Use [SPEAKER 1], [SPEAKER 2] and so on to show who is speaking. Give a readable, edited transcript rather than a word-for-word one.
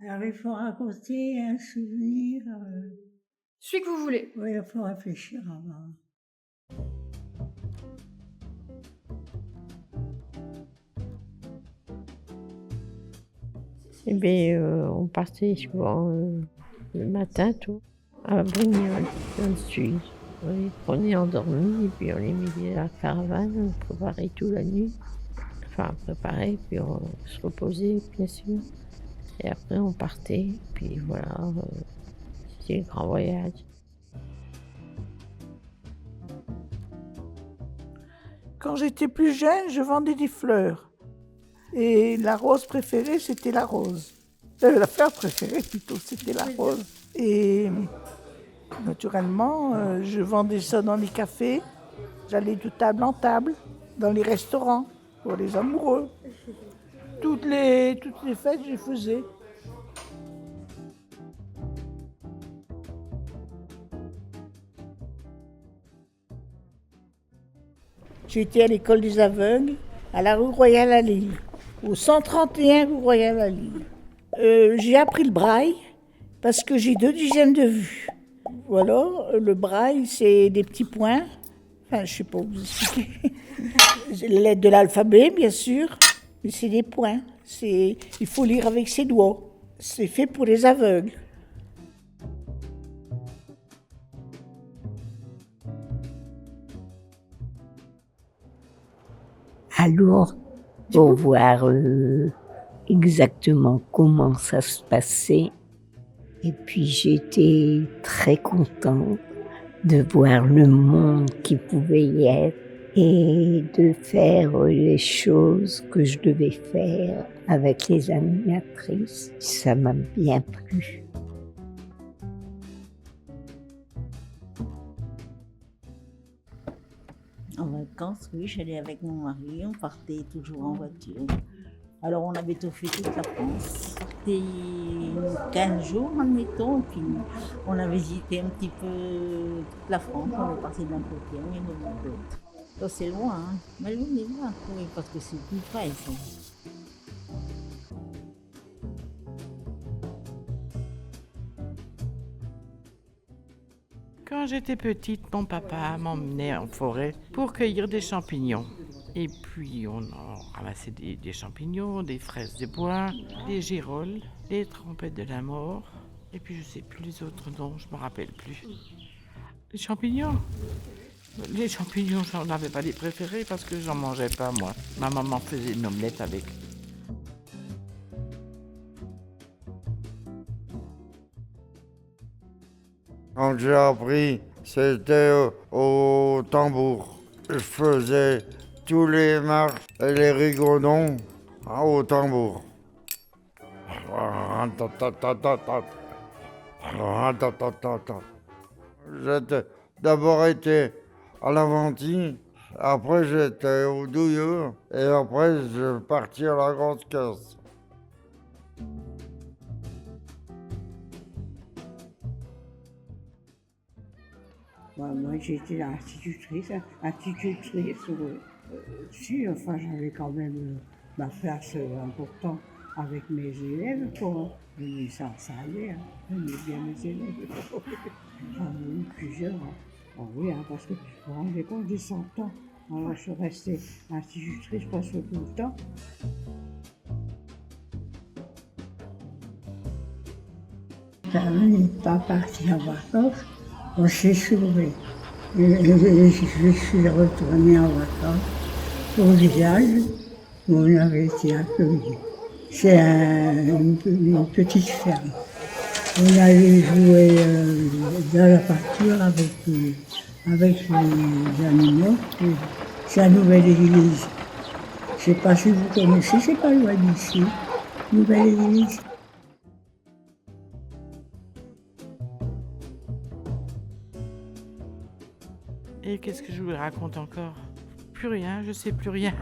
[SPEAKER 1] Alors, il faut raconter un souvenir.
[SPEAKER 2] Celui que vous voulez.
[SPEAKER 1] Oui, il faut réfléchir avant.
[SPEAKER 3] Eh bien, on partait souvent le matin tôt, à Brignoles, dans le sud. Oui, on est endormis, et puis on les mettait à la caravane, on préparait tout la nuit. Enfin, préparait, puis on se reposait, bien sûr. Et après, on partait, puis voilà, c'était un grand voyage.
[SPEAKER 4] Quand j'étais plus jeune, je vendais des fleurs. Et la rose préférée, c'était la rose. La fleur préférée, plutôt, c'était la rose. Et naturellement, je vendais ça dans les cafés. J'allais de table en table, dans les restaurants, pour les amoureux. Toutes les fêtes, je faisais. J'étais à l'école des aveugles, à la rue Royale à Lille, au 131 rue Royale à Lille. J'ai appris le braille parce que j'ai 2 dizaines de vues. Voilà, le braille, c'est des petits points. Enfin, je ne sais pas vous expliquer. Les lettres de l'alphabet, bien sûr, mais c'est des points. Il faut lire avec ses doigts. C'est fait pour les aveugles.
[SPEAKER 5] Alors, pour voir exactement comment ça se passait, et puis j'étais très contente de voir le monde qui pouvait y être et de faire les choses que je devais faire avec les animatrices. Ça m'a bien plu.
[SPEAKER 6] En vacances, oui, j'allais avec mon mari, on partait toujours en voiture. Alors on avait tout fait toute la France. C'était 15 jours, admettons, puis on a visité un petit peu toute la France. On est parti d'un côté, on est de l'autre. Ça c'est loin, hein. Mais on y va, oui, parce que c'est plus près, ça.
[SPEAKER 7] Quand j'étais petite, mon papa m'emmenait en forêt pour cueillir des champignons. Et puis on ramassait des champignons, des fraises des bois, des girolles, des trompettes de la mort. Et puis je sais plus les autres noms, je me rappelle plus. Les champignons, j'en avais pas des préférés parce que j'en mangeais pas moi. Ma maman faisait une omelette avec.
[SPEAKER 8] Quand j'ai appris, c'était au tambour. Je faisais tous les marches et les rigodons au tambour. J'étais d'abord été à l'Aventine, après j'étais au Douilleux et après je partis à la Grande Caisse.
[SPEAKER 1] Moi, j'ai été institutrice, si, enfin, j'avais quand même ma place importante avec mes élèves, quoi. Mais ça allait, hein. J'aimais bien mes élèves. J'en ai eu plusieurs. Hein. Ah oui, hein, parce que vous vous rendez compte, j'ai 100 ans. Alors, je suis restée institutrice presque tout le temps. On n'est pas parti en vacances, on s'est sauvés. Je suis retournée en vacances au village où on avait été accueillis. C'est une petite ferme. On allait jouer dans la pâture avec les animaux. C'est la nouvelle église. Je ne sais pas si vous connaissez, c'est pas loin d'ici. Nouvelle église.
[SPEAKER 7] Et qu'est-ce que je vous raconte encore? Plus rien, je sais plus rien.